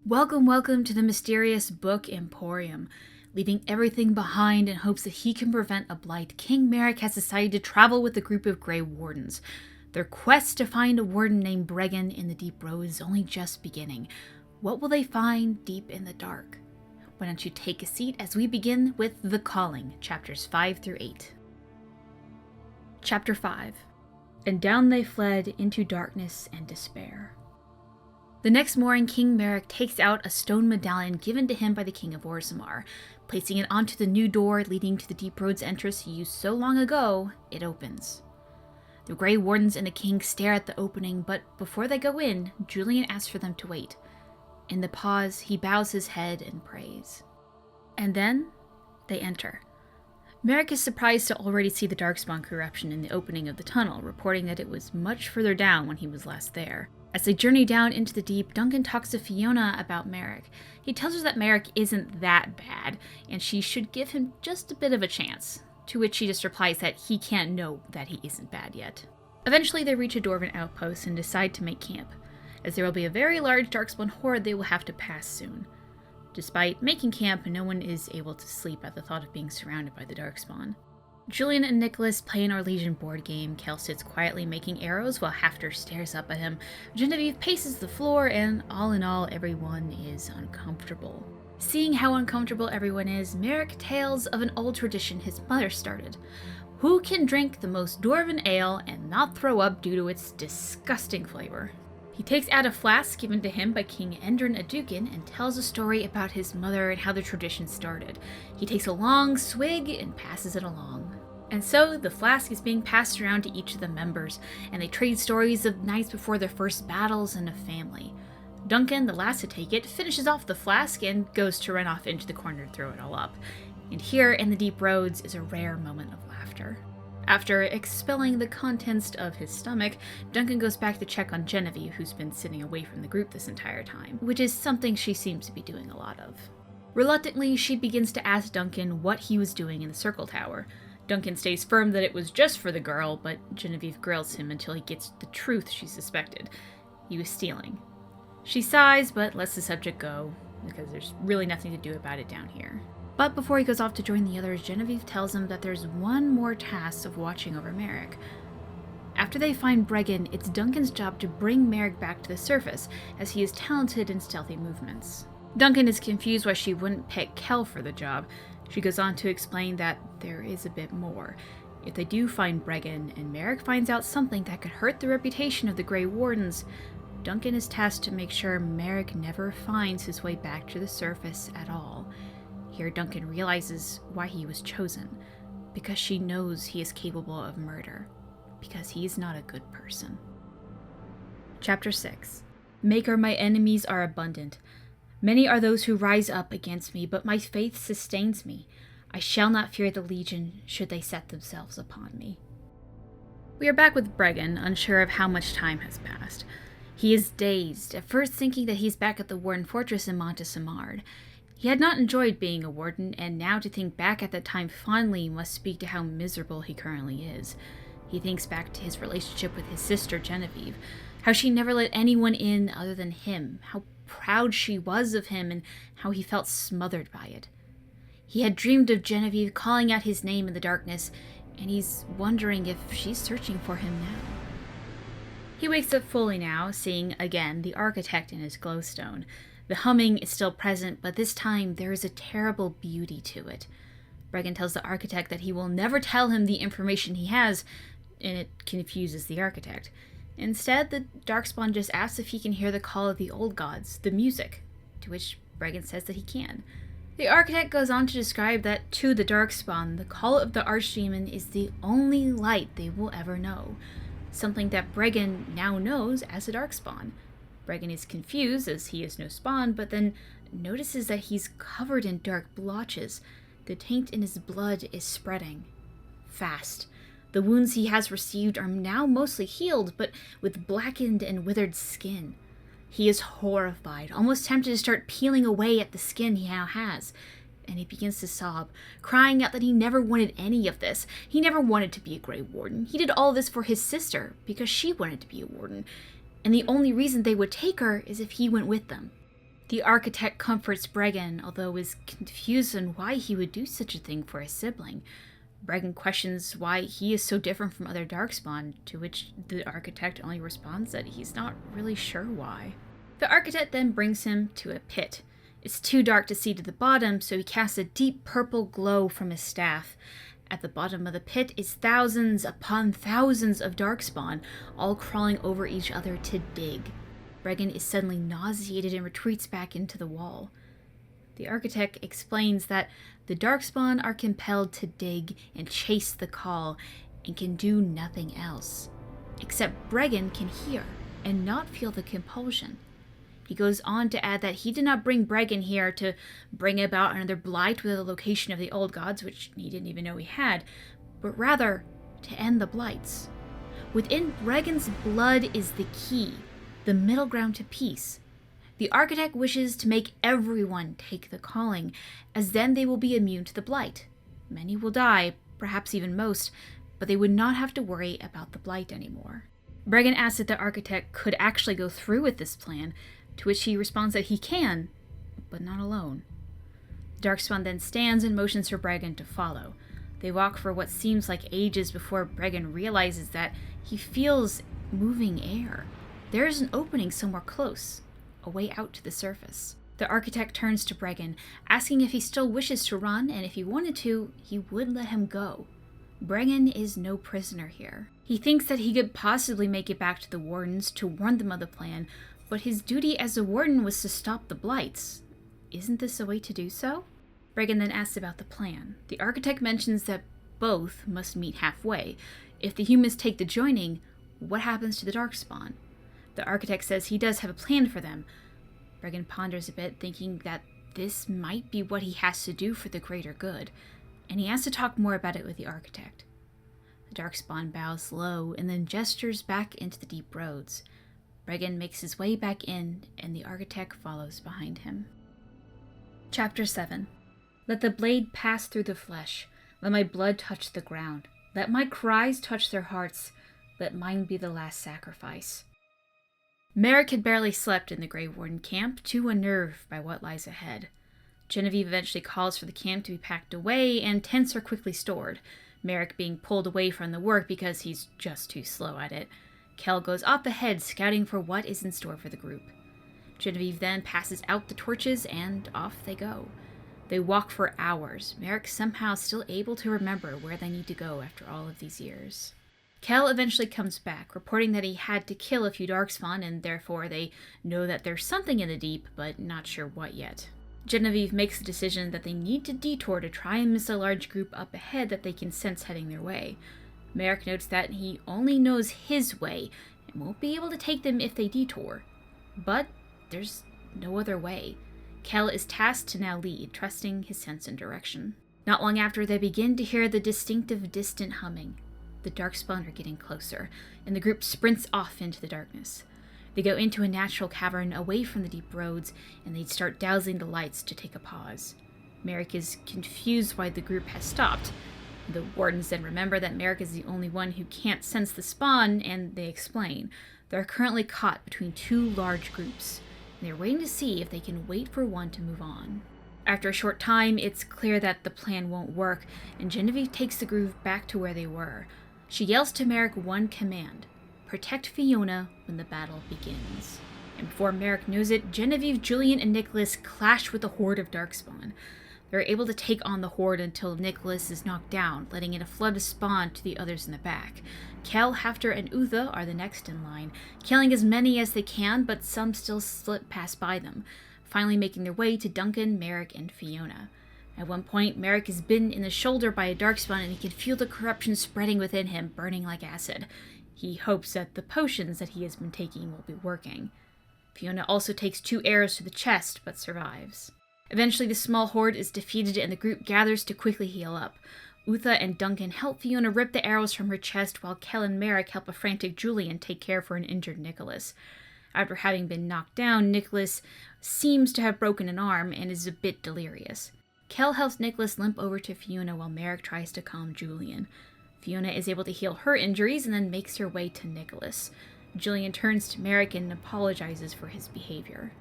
Welcome to the mysterious Book Emporium. Leaving everything behind in hopes that he can prevent a blight, King Merrick has decided to travel with a group of Grey Wardens. Their quest to find a warden named Bregan in the Deep Road is only just beginning. What will they find deep in the dark? Why don't you take a seat as we begin with The Calling, chapters 5 through 8. Chapter 5. And down they fled into darkness and despair. The next morning, King Merrick takes out a stone medallion given to him by the King of Orzammar. Placing it onto the new door leading to the Deep Road's entrance he used so long ago, it opens. The Grey Wardens and the King stare at the opening, but before they go in, Julian asks for them to wait. In the pause, he bows his head and prays. And then, they enter. Merrick is surprised to already see the Darkspawn corruption in the opening of the tunnel, reporting that it was much further down when he was last there. As they journey down into the deep, Duncan talks to Fiona about Merrick. He tells her that Merrick isn't that bad, and she should give him just a bit of a chance, to which she just replies that he can't know that he isn't bad yet. Eventually they reach a dwarven outpost and decide to make camp. As there will be a very large Darkspawn horde they will have to pass soon. Despite making camp, no one is able to sleep at the thought of being surrounded by the Darkspawn. Julian and Nicholas play an Our Legion board game. Kel sits quietly making arrows while Hafter stares up at him. Genevieve paces the floor, and all in all, everyone is uncomfortable. Seeing how uncomfortable everyone is, Merrick tales of an old tradition his mother started. Who can drink the most dwarven ale and not throw up due to its disgusting flavor? He takes out a flask given to him by King Endrin Adukin and tells a story about his mother and how the tradition started. He takes a long swig and passes it along. And so, the flask is being passed around to each of the members, and they trade stories of nights before their first battles and of family. Duncan, the last to take it, finishes off the flask and goes to run off into the corner to throw it all up. And here, in the Deep Roads, is a rare moment of laughter. After expelling the contents of his stomach, Duncan goes back to check on Genevieve, who's been sitting away from the group this entire time, which is something she seems to be doing a lot of. Reluctantly, she begins to ask Duncan what he was doing in the Circle Tower. Duncan stays firm that it was just for the girl, but Genevieve grills him until he gets the truth she suspected. He was stealing. She sighs, but lets the subject go, because there's really nothing to do about it down here. But before he goes off to join the others, Genevieve tells him that there's one more task of watching over Merrick. After they find Bregan, it's Duncan's job to bring Merrick back to the surface, as he is talented in stealthy movements. Duncan is confused why she wouldn't pick Kel for the job. She goes on to explain that there is a bit more. If they do find Bregan, and Merrick finds out something that could hurt the reputation of the Grey Wardens, Duncan is tasked to make sure Merrick never finds his way back to the surface at all. Here Duncan realizes why he was chosen. Because she knows he is capable of murder. Because he is not a good person. Chapter 6. Maker, my enemies are abundant. Many are those who rise up against me, but my faith sustains me. I shall not fear the Legion, should they set themselves upon me. We are back with Bregan, unsure of how much time has passed. He is dazed, at first thinking that he's back at the Warden Fortress in Montesamard. He had not enjoyed being a warden, and now to think back at that time fondly must speak to how miserable he currently is. He thinks back to his relationship with his sister Genevieve, how she never let anyone in other than him, how proud she was of him, and how he felt smothered by it. He had dreamed of Genevieve calling out his name in the darkness, and he's wondering if she's searching for him now. He wakes up fully now, seeing again the architect in his glowstone. The humming is still present, but this time there is a terrible beauty to it. Bregan tells the architect that he will never tell him the information he has, and it confuses the architect. Instead, the Darkspawn just asks if he can hear the call of the old gods, the music, to which Bregan says that he can. The architect goes on to describe that to the Darkspawn, the call of the Archdemon is the only light they will ever know, something that Bregan now knows as a Darkspawn. Bregan is confused as he is no spawn, but then notices that he's covered in dark blotches. The taint in his blood is spreading. Fast. The wounds he has received are now mostly healed, but with blackened and withered skin. He is horrified, almost tempted to start peeling away at the skin he now has. And he begins to sob, crying out that he never wanted any of this. He never wanted to be a Grey Warden. He did all this for his sister, because she wanted to be a warden. And the only reason they would take her is if he went with them. The architect comforts Bregan, although is confused on why he would do such a thing for his sibling. Bregan questions why he is so different from other Darkspawn, to which the architect only responds that he's not really sure why. The architect then brings him to a pit. It's too dark to see to the bottom, so he casts a deep purple glow from his staff. At the bottom of the pit is thousands upon thousands of Darkspawn, all crawling over each other to dig. Bregan is suddenly nauseated and retreats back into the wall. The architect explains that the Darkspawn are compelled to dig and chase the call and can do nothing else. Except Bregan can hear and not feel the compulsion. He goes on to add that he did not bring Bregan here to bring about another blight with the location of the old gods, which he didn't even know he had, but rather to end the blights. Within Bregan's blood is the key, the middle ground to peace. The architect wishes to make everyone take the calling, as then they will be immune to the blight. Many will die, perhaps even most, but they would not have to worry about the blight anymore. Bregan asks if the architect could actually go through with this plan, to which he responds that he can, but not alone. Darkspawn then stands and motions for Bregan to follow. They walk for what seems like ages before Bregan realizes that he feels moving air. There is an opening somewhere close, a way out to the surface. The architect turns to Bregan, asking if he still wishes to run, and if he wanted to, he would let him go. Bregan is no prisoner here. He thinks that he could possibly make it back to the Wardens to warn them of the plan, but his duty as a Warden was to stop the blights. Isn't this a way to do so? Bregan then asks about the plan. The architect mentions that both must meet halfway. If the humans take the joining, what happens to the Darkspawn? The architect says he does have a plan for them. Bregan ponders a bit, thinking that this might be what he has to do for the greater good, and he has to talk more about it with the architect. The Darkspawn bows low and then gestures back into the deep roads. Bregan makes his way back in, and the architect follows behind him. Chapter 7. Let the blade pass through the flesh. Let my blood touch the ground. Let my cries touch their hearts. Let mine be the last sacrifice. Merrick had barely slept in the Grey Warden camp, too unnerved by what lies ahead. Genevieve eventually calls for the camp to be packed away, and tents are quickly stored, Merrick being pulled away from the work because he's just too slow at it. Kel goes off ahead, scouting for what is in store for the group. Genevieve then passes out the torches, and off they go. They walk for hours, Merrick somehow still able to remember where they need to go after all of these years. Kel eventually comes back, reporting that he had to kill a few Darkspawn, and therefore they know that there's something in the deep, but not sure what yet. Genevieve makes the decision that they need to detour to try and miss a large group up ahead that they can sense heading their way. Merrick notes that he only knows his way, and won't be able to take them if they detour. But there's no other way. Kel is tasked to now lead, trusting his sense and direction. Not long after, they begin to hear the distinctive distant humming. The Darkspawn are getting closer, and the group sprints off into the darkness. They go into a natural cavern away from the deep roads, and they start dousing the lights to take a pause. Merrick is confused why the group has stopped. The Wardens then remember that Merrick is the only one who can't sense the spawn, and they explain. They're currently caught between two large groups, and they're waiting to see if they can wait for one to move on. After a short time, it's clear that the plan won't work, and Genevieve takes the group back to where they were. She yells to Merrick one command: protect Fiona when the battle begins. And before Merrick knows it, Genevieve, Julian, and Nicholas clash with a horde of Darkspawn. They're able to take on the horde until Nicholas is knocked down, letting in a flood of spawn to the others in the back. Kel, Hafter, and Utha are the next in line, killing as many as they can, but some still slip past by them, finally making their way to Duncan, Merrick, and Fiona. At one point, Merrick is bitten in the shoulder by a Darkspawn, and he can feel the corruption spreading within him, burning like acid. He hopes that the potions that he has been taking will be working. Fiona also takes 2 arrows to the chest, but survives. Eventually, the small horde is defeated, and the group gathers to quickly heal up. Utha and Duncan help Fiona rip the arrows from her chest, while Kel and Merrick help a frantic Julian take care for an injured Nicholas. After having been knocked down, Nicholas seems to have broken an arm and is a bit delirious. Kel helps Nicholas limp over to Fiona while Merrick tries to calm Julian. Fiona is able to heal her injuries and then makes her way to Nicholas. Julian turns to Merrick and apologizes for his behavior.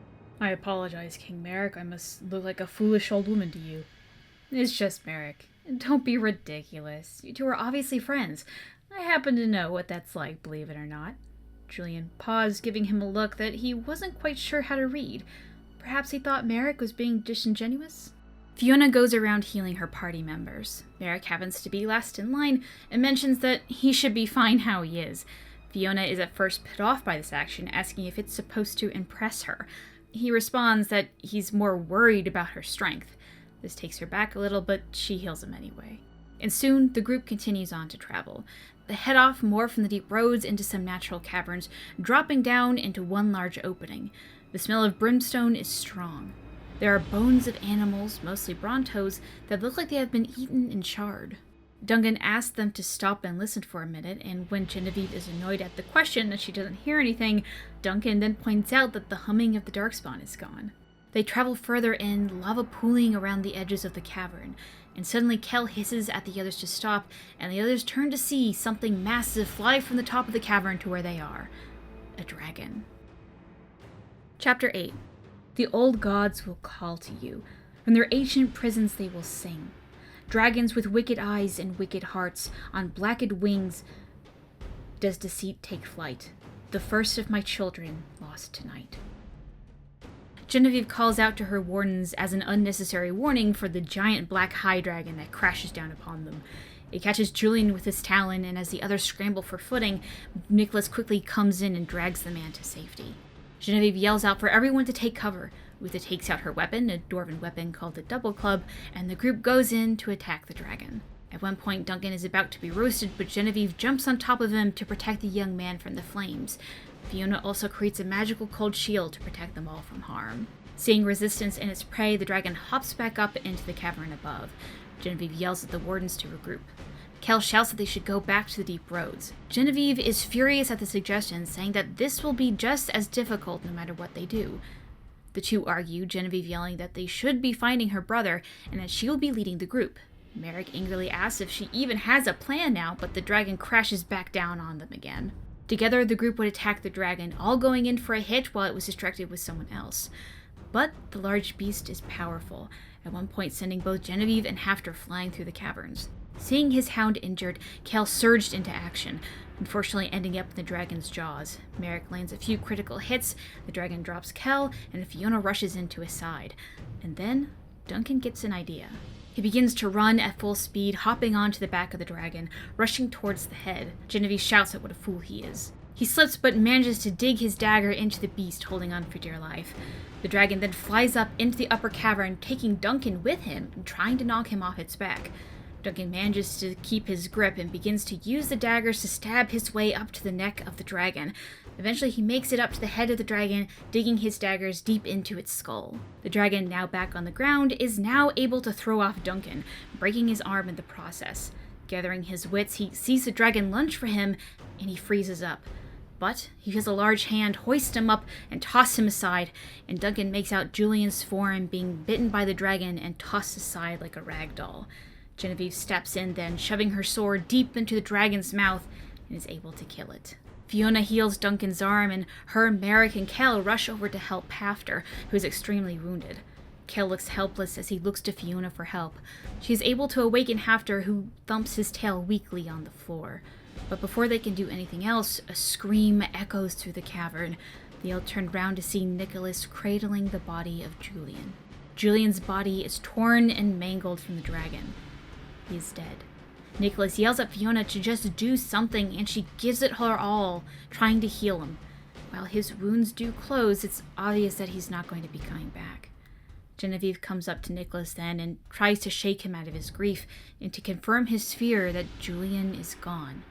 I apologize, King Merrick. I must look like a foolish old woman to you. It's just Merrick. Don't be ridiculous. You two are obviously friends. I happen to know what that's like, believe it or not. Julian paused, giving him a look that he wasn't quite sure how to read. Perhaps he thought Merrick was being disingenuous? Fiona goes around healing her party members. Merrick happens to be last in line and mentions that he should be fine how he is. Fiona is at first put off by this action, asking if it's supposed to impress her. He responds that he's more worried about her strength. This takes her back a little, but she heals him anyway. And soon, the group continues on to travel. They head off more from the deep roads into some natural caverns, dropping down into one large opening. The smell of brimstone is strong. There are bones of animals, mostly brontos, that look like they have been eaten and charred. Duncan asks them to stop and listen for a minute, and when Genevieve is annoyed at the question that she doesn't hear anything, Duncan then points out that the humming of the darkspawn is gone. They travel further in, lava pooling around the edges of the cavern, and suddenly Kel hisses at the others to stop, and the others turn to see something massive fly from the top of the cavern to where they are. A dragon. Chapter 8. The old gods will call to you. From their ancient prisons they will sing. Dragons with wicked eyes and wicked hearts, on blacked wings does deceit take flight. The first of my children lost tonight. Genevieve calls out to her wardens as an unnecessary warning for the giant black high dragon that crashes down upon them. It catches Julian with his talon, and as the others scramble for footing, Nicholas quickly comes in and drags the man to safety. Genevieve yells out for everyone to take cover. Uther takes out her weapon, a dwarven weapon called the double club, and the group goes in to attack the dragon. At one point, Duncan is about to be roasted, but Genevieve jumps on top of him to protect the young man from the flames. Fiona also creates a magical cold shield to protect them all from harm. Seeing resistance in its prey, the dragon hops back up into the cavern above. Genevieve yells at the wardens to regroup. Kel shouts that they should go back to the deep roads. Genevieve is furious at the suggestion, saying that this will be just as difficult no matter what they do. The two argue, Genevieve yelling that they should be finding her brother and that she will be leading the group. Merrick angrily asks if she even has a plan now, but the dragon crashes back down on them again. Together, the group would attack the dragon, all going in for a hit while it was distracted with someone else. But the large beast is powerful, at one point sending both Genevieve and Hafter flying through the caverns. Seeing his hound injured, Kel surged into action, unfortunately ending up in the dragon's jaws. Merrick lands a few critical hits, the dragon drops Kel, and Fiona rushes in to his side. And then, Duncan gets an idea. He begins to run at full speed, hopping onto the back of the dragon, rushing towards the head. Genevieve shouts at what a fool he is. He slips but manages to dig his dagger into the beast, holding on for dear life. The dragon then flies up into the upper cavern, taking Duncan with him and trying to knock him off its back. Duncan manages to keep his grip and begins to use the daggers to stab his way up to the neck of the dragon. Eventually he makes it up to the head of the dragon, digging his daggers deep into its skull. The dragon, now back on the ground, is now able to throw off Duncan, breaking his arm in the process. Gathering his wits, he sees the dragon lunge for him, and he freezes up. But he feels a large hand hoist him up and toss him aside, and Duncan makes out Julian's form being bitten by the dragon and tossed aside like a rag doll. Genevieve steps in then, shoving her sword deep into the dragon's mouth, and is able to kill it. Fiona heals Duncan's arm, and her, Merrick, and Kel rush over to help Hafter, who is extremely wounded. Kel looks helpless as he looks to Fiona for help. She is able to awaken Hafter, who thumps his tail weakly on the floor. But before they can do anything else, a scream echoes through the cavern. They all turn round to see Nicholas cradling the body of Julian. Julian's body is torn and mangled from the dragon. He is dead. Nicholas yells at Fiona to just do something, and she gives it her all, trying to heal him. While his wounds do close, it's obvious that he's not going to be coming back. Genevieve comes up to Nicholas then and tries to shake him out of his grief and to confirm his fear that Julian is gone.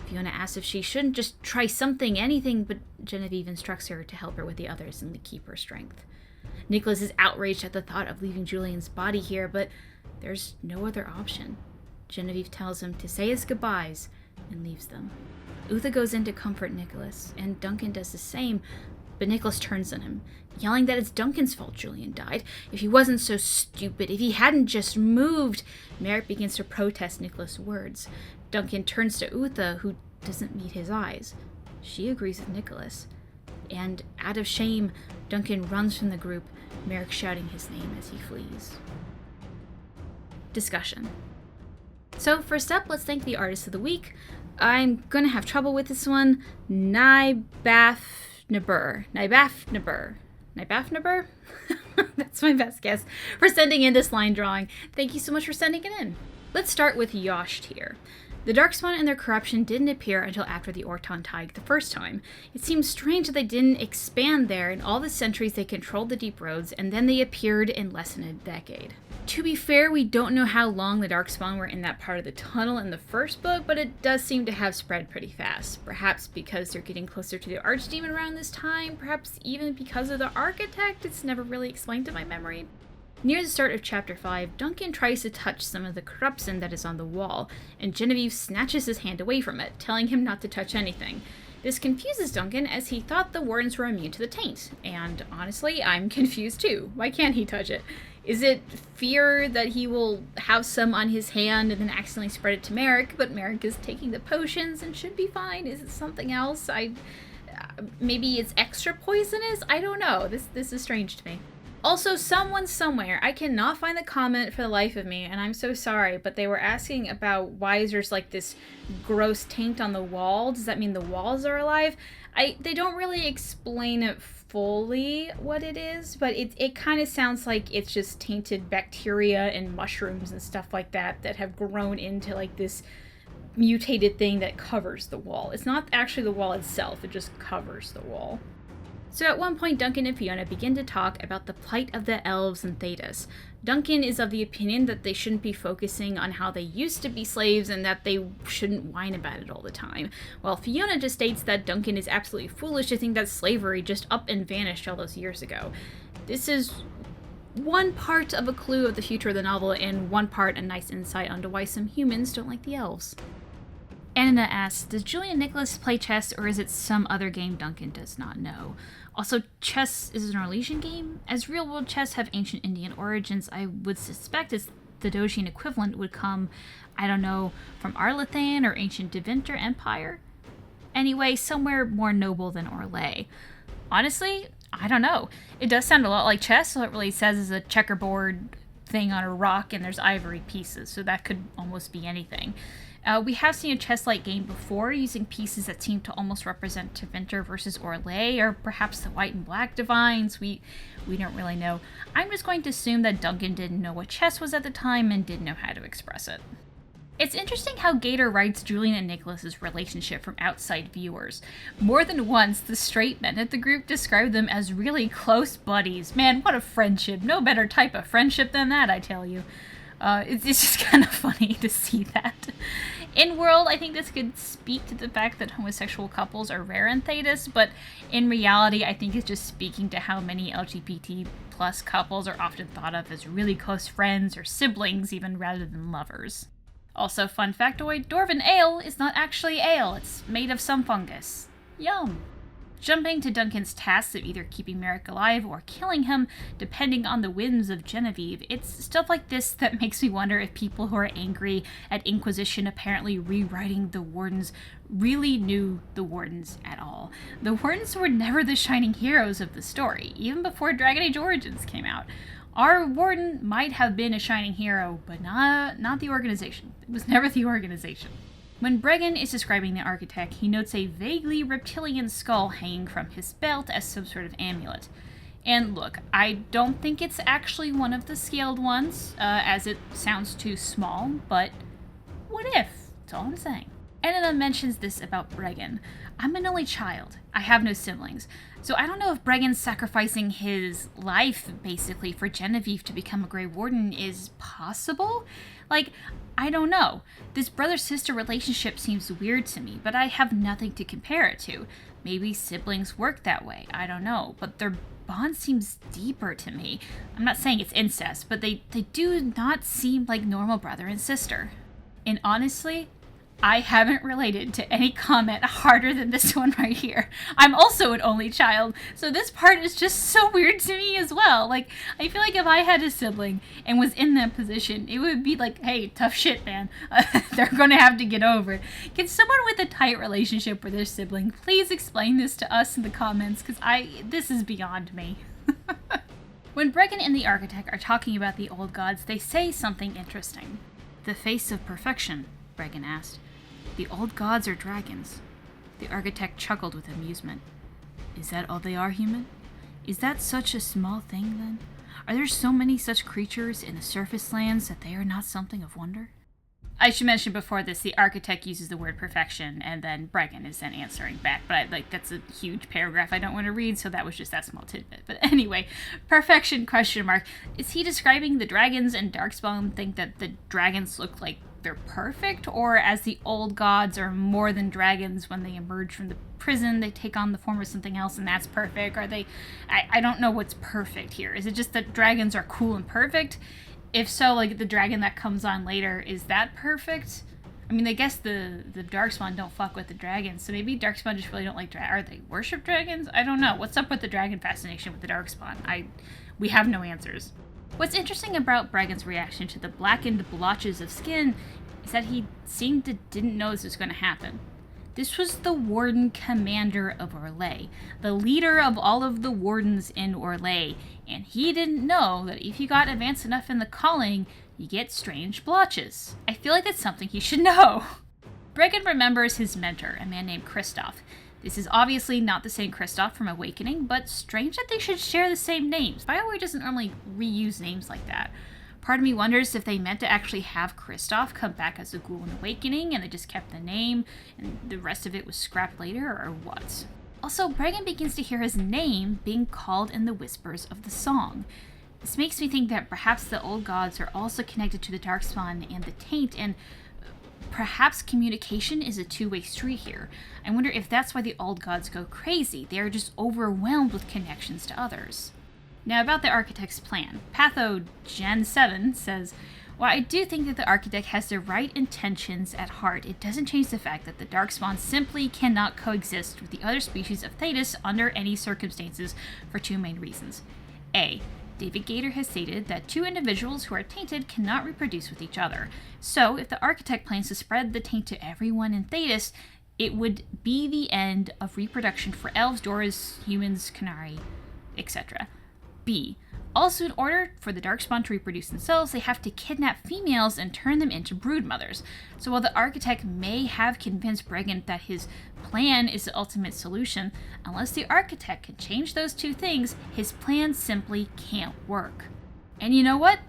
Fiona asks if she shouldn't just try something, anything, but Genevieve instructs her to help her with the others and to keep her strength. Nicholas is outraged at the thought of leaving Julian's body here, but there's no other option. Genevieve tells him to say his goodbyes and leaves them. Uther goes in to comfort Nicholas, and Duncan does the same, but Nicholas turns on him, yelling that it's Duncan's fault Julian died. If he wasn't so stupid, if he hadn't just moved. Merrick begins to protest Nicholas' words. Duncan turns to Uther, who doesn't meet his eyes. She agrees with Nicholas. and out of shame, Duncan runs from the group, Merrick shouting his name as he flees. Discussion. So first up, let's thank the artist of the week. I'm gonna have trouble with this one. Naibafnebur. That's my best guess for sending in this line drawing. Thank you so much for sending it in. Let's start with Yasht here. The Darkspawn and their corruption didn't appear until after the Orton Tide the first time. It seems strange that they didn't expand there in all the centuries they controlled the deep roads, and then they appeared in less than a decade. To be fair, we don't know how long the Darkspawn were in that part of the tunnel in the first book, but it does seem to have spread pretty fast. Perhaps because they're getting closer to the Archdemon around this time, perhaps even because of the Architect. It's never really explained to my memory. Near the start of Chapter 5, Duncan tries to touch some of the corruption that is on the wall, and Genevieve snatches his hand away from it, telling him not to touch anything. This confuses Duncan, as he thought the wardens were immune to the taint, and honestly, I'm confused too. Why can't he touch it? Is it fear that he will have some on his hand and then accidentally spread it to Merrick, but Merrick is taking the potions and should be fine? Is it something else? Maybe it's extra poisonous? I don't know. This is strange to me. Also, someone somewhere, I cannot find the comment for the life of me, and I'm so sorry, but they were asking about why there's like this gross taint on the wall. Does that mean the walls are alive? They don't really explain it fully what it is, but it kind of sounds like it's just tainted bacteria and mushrooms and stuff like that have grown into like this mutated thing that covers the wall. It's not actually the wall itself, it just covers the wall. So at one point, Duncan and Fiona begin to talk about the plight of the elves in Thedas. Duncan is of the opinion that they shouldn't be focusing on how they used to be slaves and that they shouldn't whine about it all the time, while Fiona just states that Duncan is absolutely foolish to think that slavery just up and vanished all those years ago. This is one part of a clue of the future of the novel, and one part a nice insight onto why some humans don't like the elves. Anna asks, does Julian and Nicholas play chess, or is it some other game Duncan does not know? Also, chess is an Orlesian game. As real-world chess have ancient Indian origins, I would suspect the Dojin equivalent would come, I don't know, from Arlathan or ancient Deventer Empire? Anyway, somewhere more noble than Orlais. Honestly, I don't know. It does sound a lot like chess, so it really says is a checkerboard thing on a rock and there's ivory pieces, so that could almost be anything. We have seen a chess-like game before, using pieces that seem to almost represent Deventer versus Orlais, or perhaps the white and black divines. We don't really know. I'm just going to assume that Duncan didn't know what chess was at the time and didn't know how to express it. It's interesting how Gaider writes Julian and Nicholas's relationship from outside viewers. More than once, the straight men at the group describe them as really close buddies. Man, what a friendship. No better type of friendship than that, I tell you. It's just kind of funny to see that. In world, I think this could speak to the fact that homosexual couples are rare in Thedas, but in reality, I think it's just speaking to how many LGBT plus couples are often thought of as really close friends or siblings, even rather than lovers. Also, fun factoid, Dwarven ale is not actually ale, it's made of some fungus. Yum! Jumping to Duncan's tasks of either keeping Merrick alive or killing him, depending on the whims of Genevieve, it's stuff like this that makes me wonder if people who are angry at Inquisition apparently rewriting the Wardens really knew the Wardens at all. The Wardens were never the shining heroes of the story, even before Dragon Age Origins came out. Our Warden might have been a shining hero, but not the organization. It was never the organization. When Bregan is describing the architect, he notes a vaguely reptilian skull hanging from his belt as some sort of amulet. And look, I don't think it's actually one of the scaled ones, as it sounds too small, but what if? That's all I'm saying. Enna mentions this about Bregan. I'm an only child. I have no siblings. So I don't know if Bregan's sacrificing his life, basically, for Genevieve to become a Grey Warden is possible? Like, I don't know. This brother-sister relationship seems weird to me, but I have nothing to compare it to. Maybe siblings work that way. I don't know. But their bond seems deeper to me. I'm not saying it's incest, but they do not seem like normal brother and sister. And honestly, I haven't related to any comment harder than this one right here. I'm also an only child, so this part is just so weird to me as well. Like, I feel like if I had a sibling and was in that position, it would be like, hey, tough shit, man. They're gonna have to get over it. Can someone with a tight relationship with their sibling please explain this to us in the comments? Because this is beyond me. When Bregan and the architect are talking about the old gods, they say something interesting. The face of perfection, Bregan asked. The old gods are dragons. The architect chuckled with amusement. Is that all they are, human? Is that such a small thing, then? Are there so many such creatures in the surface lands that they are not something of wonder? I should mention before this, the architect uses the word perfection, and then Bregan is then answering back. But that's a huge paragraph I don't want to read, so that was just that small tidbit. But anyway, perfection, question mark. Is he describing the dragons and Darkspawn think that the dragons look like they're perfect, or as the old gods are more than dragons, when they emerge from the prison they take on the form of something else and that's perfect? Are they I don't know what's perfect here. Is it just that dragons are cool and perfect? If so, like, the dragon that comes on later, is that perfect? I mean, I guess the Darkspawn don't fuck with the dragons, so maybe Darkspawn just really don't like dragons. Are they worship dragons? I don't know. What's up with the dragon fascination with the Darkspawn? We have no answers. What's interesting about Bregan's reaction to the blackened blotches of skin is that he seemed to didn't know this was going to happen. This was the Warden Commander of Orlais, the leader of all of the Wardens in Orlais, and he didn't know that if you got advanced enough in the calling, you get strange blotches. I feel like that's something he should know. Bregan remembers his mentor, a man named Kristoff. This is obviously not the same Kristoff from Awakening, but strange that they should share the same names. BioWare doesn't normally reuse names like that. Part of me wonders if they meant to actually have Kristoff come back as a ghoul in Awakening and they just kept the name and the rest of it was scrapped later, or what? Also, Bregan begins to hear his name being called in the whispers of the song. This makes me think that perhaps the old gods are also connected to the Darkspawn and the Taint, and perhaps communication is a two-way street here. I wonder if that's why the old gods go crazy. They are just overwhelmed with connections to others. Now, about the architect's plan. Patho Gen 7 says, while I do think that the architect has the right intentions at heart, it doesn't change the fact that the Darkspawn simply cannot coexist with the other species of Thetis under any circumstances for two main reasons. A. David Gaider has stated that two individuals who are tainted cannot reproduce with each other. So, if the architect plans to spread the taint to everyone in Thetis, it would be the end of reproduction for elves, dwarves, humans, Canari, etc. B. Also, in order for the Darkspawn to reproduce themselves, they have to kidnap females and turn them into broodmothers. So while the architect may have convinced Bregan that his plan is the ultimate solution, unless the architect can change those two things, his plan simply can't work. And you know what?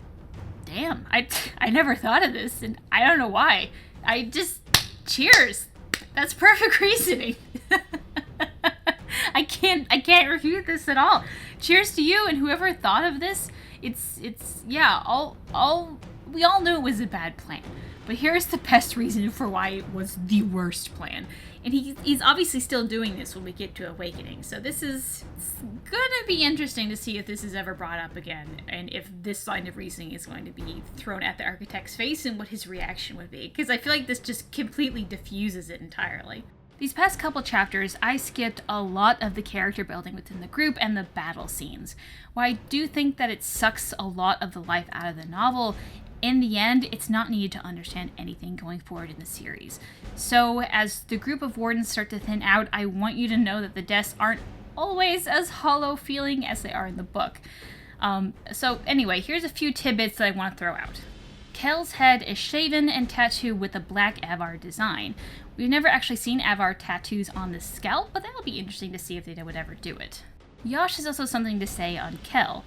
Damn, I never thought of this, and I don't know why. Cheers! That's perfect reasoning. I can't refute this at all. Cheers to you and whoever thought of this. We all knew it was a bad plan, but here's the best reason for why it was the worst plan. And he's obviously still doing this when we get to Awakening. So it's gonna be interesting to see if this is ever brought up again, and if this line of reasoning is going to be thrown at the architect's face and what his reaction would be. Because I feel like this just completely diffuses it entirely. These past couple chapters, I skipped a lot of the character building within the group and the battle scenes. While I do think that it sucks a lot of the life out of the novel, in the end, it's not needed to understand anything going forward in the series. So, as the group of wardens start to thin out, I want you to know that the deaths aren't always as hollow feeling as they are in the book. So anyway, here's a few tidbits that I want to throw out. Kel's head is shaven and tattooed with a black Avar design. We've never actually seen Avar tattoos on the scalp, but that'll be interesting to see if they would ever do it. Yosh has also something to say on Kel.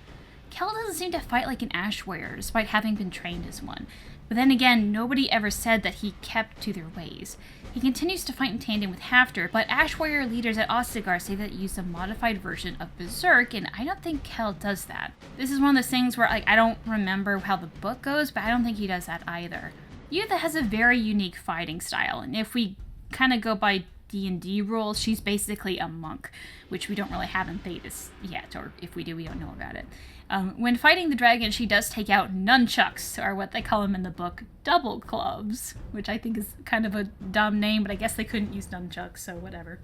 Kel doesn't seem to fight like an Ash Warrior, despite having been trained as one. But then again, nobody ever said that he kept to their ways. He continues to fight in tandem with Hafter, but Ash Warrior leaders at Ostagar say that he used a modified version of Berserk, and I don't think Kel does that. This is one of those things where I don't remember how the book goes, but I don't think he does that either. Yutha has a very unique fighting style, and if we kind of go by D&D rules, she's basically a monk, which we don't really have in Thetis yet, or if we do, we don't know about it. When fighting the dragon, she does take out nunchucks, or what they call them in the book, double clubs, which I think is kind of a dumb name, but I guess they couldn't use nunchucks, so whatever.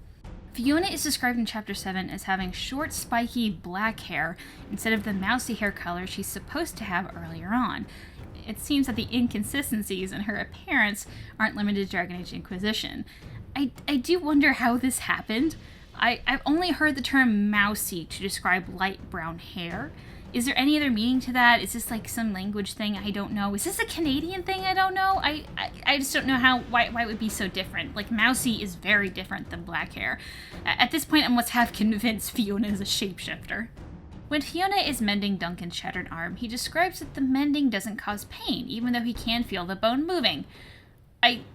Fiona is described in Chapter 7 as having short, spiky black hair instead of the mousy hair color she's supposed to have earlier on. It seems that the inconsistencies in her appearance aren't limited to Dragon Age Inquisition. I do wonder how this happened. I've only heard the term mousy to describe light brown hair. Is there any other meaning to that? Is this like some language thing? I don't know. Is this a Canadian thing? I don't know. I just don't know why it would be so different. Like, mousy is very different than black hair. At this point, I must have convinced Fiona is a shapeshifter. When Fiona is mending Duncan's shattered arm, he describes that the mending doesn't cause pain, even though he can feel the bone moving.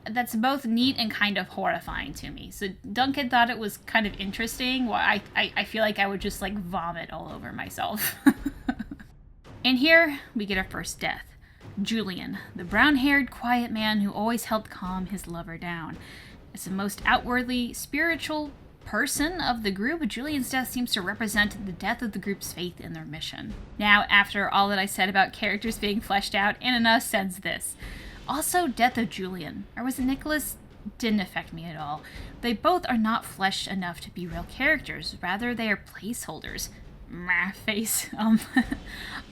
That's both neat and kind of horrifying to me. So Duncan thought it was kind of interesting. Well, I feel like I would just like vomit all over myself. And here we get our first death. Julian, the brown-haired, quiet man who always helped calm his lover down. As the most outwardly spiritual person of the group, Julian's death seems to represent the death of the group's faith in their mission. Now, after all that I said about characters being fleshed out, Anna says this. Also, death of Julian, or was it Nicholas? Didn't affect me at all. They both are not fleshed enough to be real characters, rather they are placeholders. Face.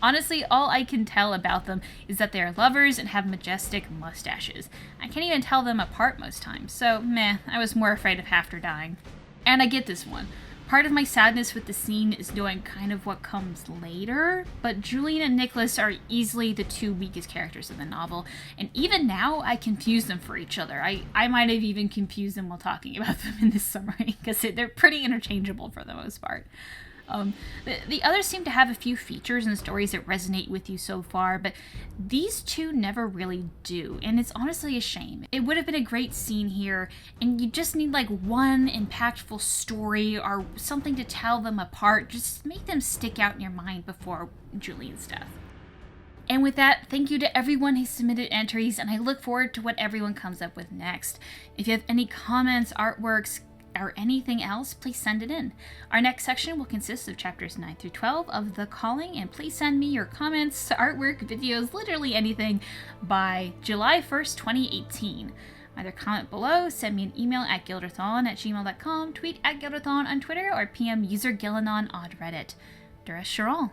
Honestly, all I can tell about them is that they are lovers and have majestic mustaches. I can't even tell them apart most times, so meh, I was more afraid of Hafter dying. And I get this one. Part of my sadness with the scene is knowing kind of what comes later, but Julian and Nicholas are easily the two weakest characters of the novel, and even now I confuse them for each other. I might have even confused them while talking about them in this summary, because they're pretty interchangeable for the most part. The others seem to have a few features and stories that resonate with you so far, but these two never really do, and it's honestly a shame. It would have been a great scene here, and you just need like one impactful story or something to tell them apart, just make them stick out in your mind before Julian's death. And with that, thank you to everyone who submitted entries, and I look forward to what everyone comes up with next. If you have any comments, artworks, or anything else, please send it in. Our next section will consist of chapters 9 through 12 of The Calling, and please send me your comments, artwork, videos, literally anything by July 1st, 2018. Either comment below, send me an email at gilderthon@gmail.com, tweet at gilderthon on Twitter, or PM user Gillanon on Reddit. Duress Sharal.